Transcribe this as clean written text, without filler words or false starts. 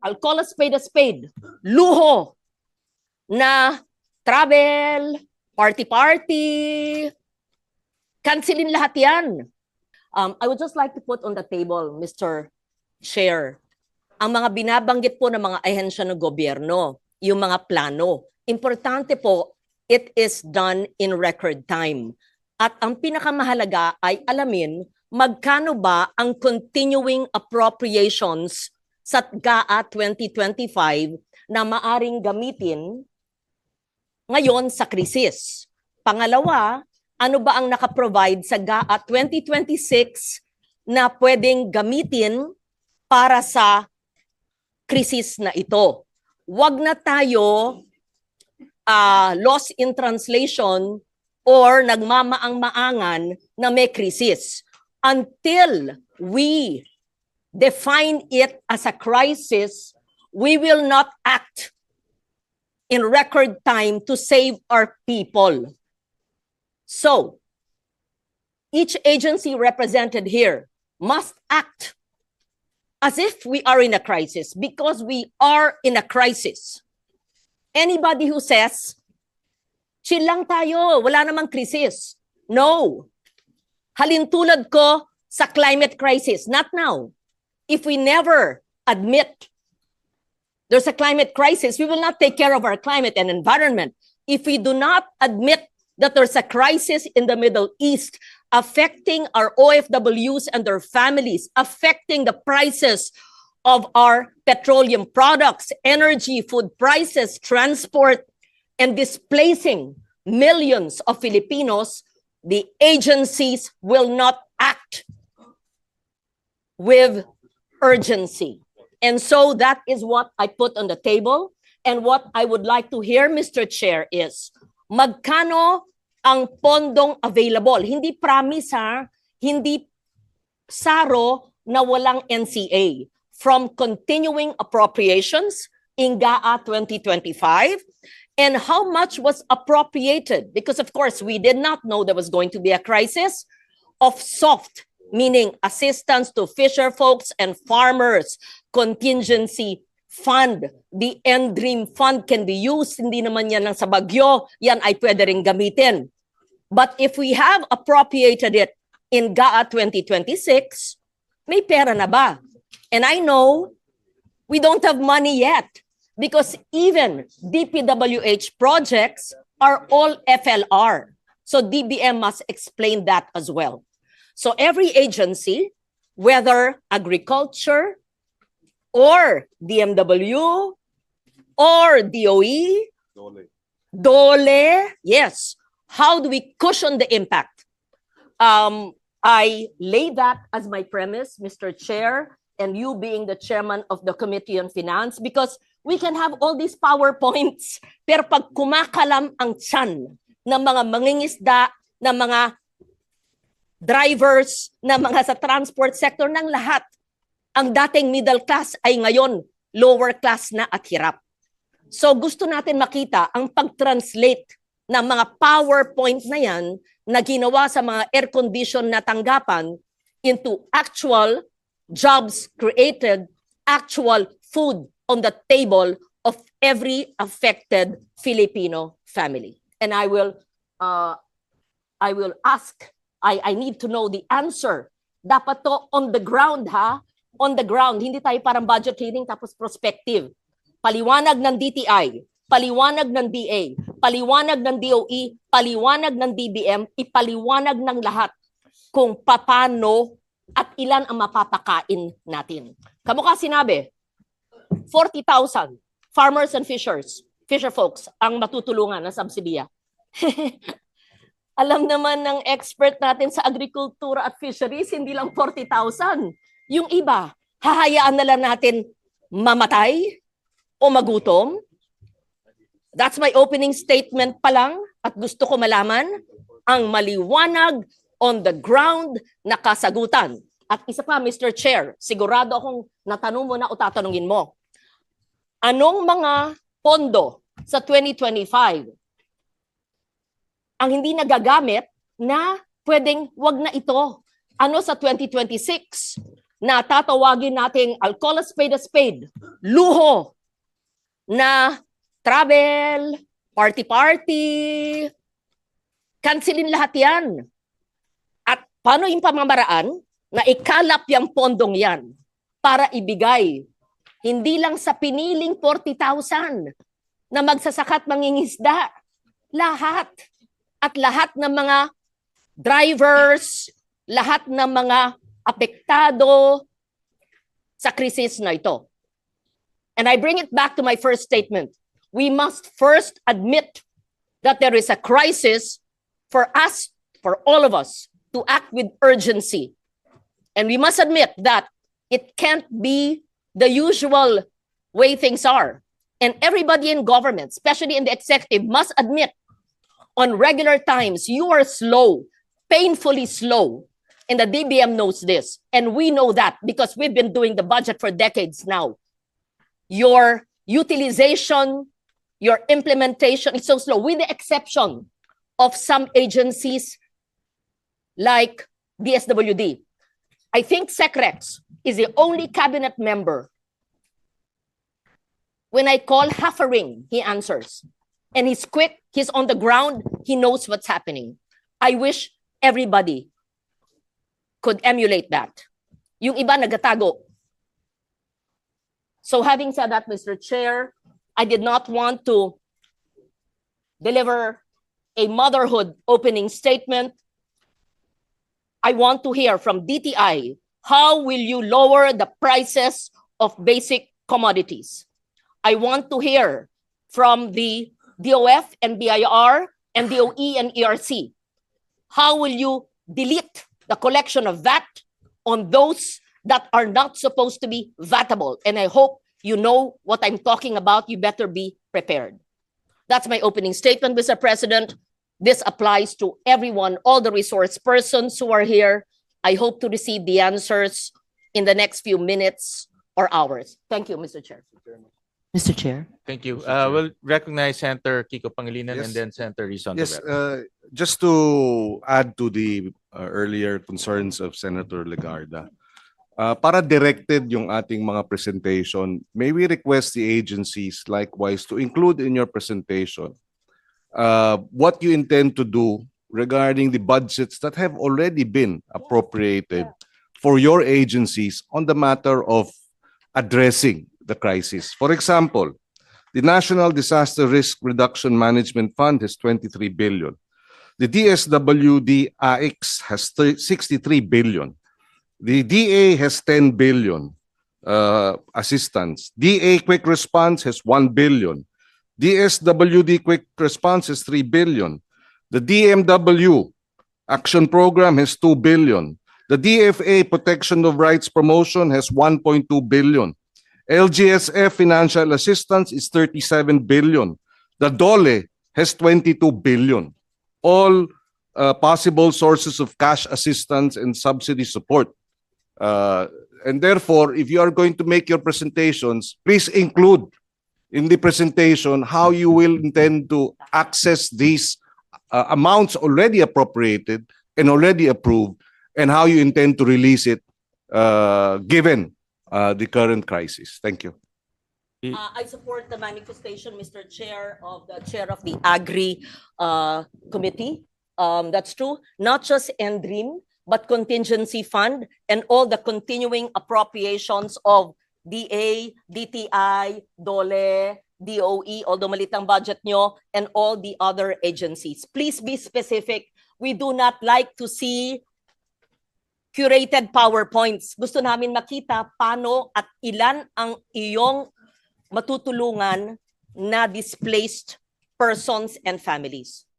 I'll call a spade, luho na travel, party-party, cancelin lahat yan. I would just like to put on the table, Mr. Chair, ang mga binabanggit po ng mga ahensya ng gobyerno, yung mga plano. Importante po, it is done in record time. At ang pinakamahalaga ay alamin magkano ba ang continuing appropriations sa GAA 2025 na maaring gamitin ngayon sa krisis. Pangalawa, ano ba ang nakaprovide sa GAA 2026 na pwedeng gamitin para sa krisis na ito? Huwag na tayo lost in translation or nagmamaang-maangan na may krisis. Until we define it as a crisis, we will not act in record time to save our people. So, each agency represented here must act as if we are in a crisis because we are in a crisis. Anybody who says, chill lang tayo, wala namang krisis. No. Halintulad ko sa climate crisis. Not now. If we never admit there's a climate crisis, we will not take care of our climate and environment. If we do not admit that there's a crisis in the Middle East affecting our OFWs and their families, affecting the prices of our petroleum products, energy, food prices, transport, and displacing millions of Filipinos, the agencies will not act with urgency. And so that is what I put on the table. And what I would like to hear, Mr. Chair, is magkano ang pondong available? Hindi promise ha, hindi saro na walang NCA. From continuing appropriations in GAA 2025, and how much was appropriated? Because of course, we did not know there was going to be a crisis of soft, meaning assistance to fisher folks and farmers, contingency fund. The NDREAM fund can be used. Hindi naman yan lang sa bagyo, yan ay pwede rin gamitin. But if we have appropriated it in GAA 2026, may pera na ba? And I know we don't have money yet because even DPWH projects are all FLR. So DBM must explain that as well. So every agency, whether agriculture or DMW or DOE, DOLE, yes. How do we cushion the impact? I lay that as my premise, Mr. Chair, and you being the chairman of the Committee on Finance, because we can have all these PowerPoints, pero pag kumakalam ang tiyan ng mga mangingisda, ng mga drivers, ng mga sa transport sector, ng lahat, ang dating middle class ay ngayon lower class na at hirap. So gusto natin makita ang pag-translate ng mga PowerPoint na yan na ginawa sa mga air-condition na tanggapan into actual jobs created, actual food on the table of every affected Filipino family. And I will ask, I need to know the answer. Dapat to on the ground ha, on the ground. Hindi tayo parang budget hearing tapos prospective. Paliwanag ng DTI, paliwanag ng DA, paliwanag ng DOE, paliwanag ng DBM, ipaliwanag ng lahat kung paano at ilan ang mapapakain natin. Kamukha sinabi, 40,000 farmers and fisher folks ang matutulungan ng subsidiya. Alam naman ng expert natin sa agrikultura at fisheries, hindi lang 40,000. Yung iba, hahayaan na lang natin mamatay o magutom. That's my opening statement pa lang at gusto ko malaman ang maliwanag on the ground na kasagutan. At isa pa, Mr. Chair, sigurado akong natanong mo na o tatanungin mo. Anong mga pondo sa 2025 ang hindi nagagamit na pwedeng wag na ito? Ano sa 2026? na tatawagin nating, I'll call a spade, luho na travel, party-party, cancelin lahat yan. At paano yung pamamaraan na ikalap yung pondong yan para ibigay hindi lang sa piniling 40,000 na magsasakat mangingisda, lahat. At lahat ng mga drivers, lahat ng mga apektado sa krisis na ito. And I bring it back to my first statement. We must first admit that there is a crisis for us, for all of us, to act with urgency. And we must admit that it can't be the usual way things are. And everybody in government, especially in the executive, must admit on regular times, you are slow, painfully slow. And the DBM knows this. And we know that because we've been doing the budget for decades now. Your utilization, your implementation is so slow, with the exception of some agencies like DSWD. I think SecRex is the only cabinet member. When I call half a ring, he answers. And he's quick, he's on the ground, he knows what's happening. I wish everybody could emulate that. Yung iba nagatago. So having said that, Mr. Chair, I did not want to deliver a motherhood opening statement. I want to hear from DTI, how will you lower the prices of basic commodities? I want to hear from the DOF and BIR and DOE and ERC. How will you delete the collection of VAT on those that are not supposed to be VATable? And I hope you know what I'm talking about. You better be prepared. That's my opening statement, Mr. President. This applies to everyone, all the resource persons who are here. I hope to receive the answers in the next few minutes or hours. Thank you, Mr. Chair. Mr. Chair. Thank you. We'll recognize Senator Kiko Pangilinan Yes. and then Senator Rizon. Yes, Rivera. just to add to the earlier concerns of Senator Legarda, para directed yung ating mga presentation, may we request the agencies likewise to include in your presentation what you intend to do regarding the budgets that have already been appropriated for your agencies on the matter of addressing the crisis. For example, the National Disaster Risk Reduction Management Fund has 23 billion. The DSWD AX has 63 billion. The DA has 10 billion assistance. DA Quick Response has 1 billion. DSWD Quick Response has 3 billion. The DMW Action Program has 2 billion. The DFA Protection of Rights Promotion has 1.2 billion. LGSF Financial Assistance is 37 billion. The DOLE has 22 billion. All possible sources of cash assistance and subsidy support. And therefore, if you are going to make your presentations, please include in the presentation how you will intend to access these amounts already appropriated and already approved, and how you intend to release it given the current crisis. Thank you. I support the manifestation, Mr. Chair of the Agri Committee. That's true. Not just NDREAM, but contingency fund and all the continuing appropriations of DA, DTI, DOLE, DOE, although maliit ang budget nyo, and all the other agencies. Please be specific. We do not like to see curated PowerPoints. Gusto namin makita paano at ilan ang iyong matutulungan na displaced persons and families.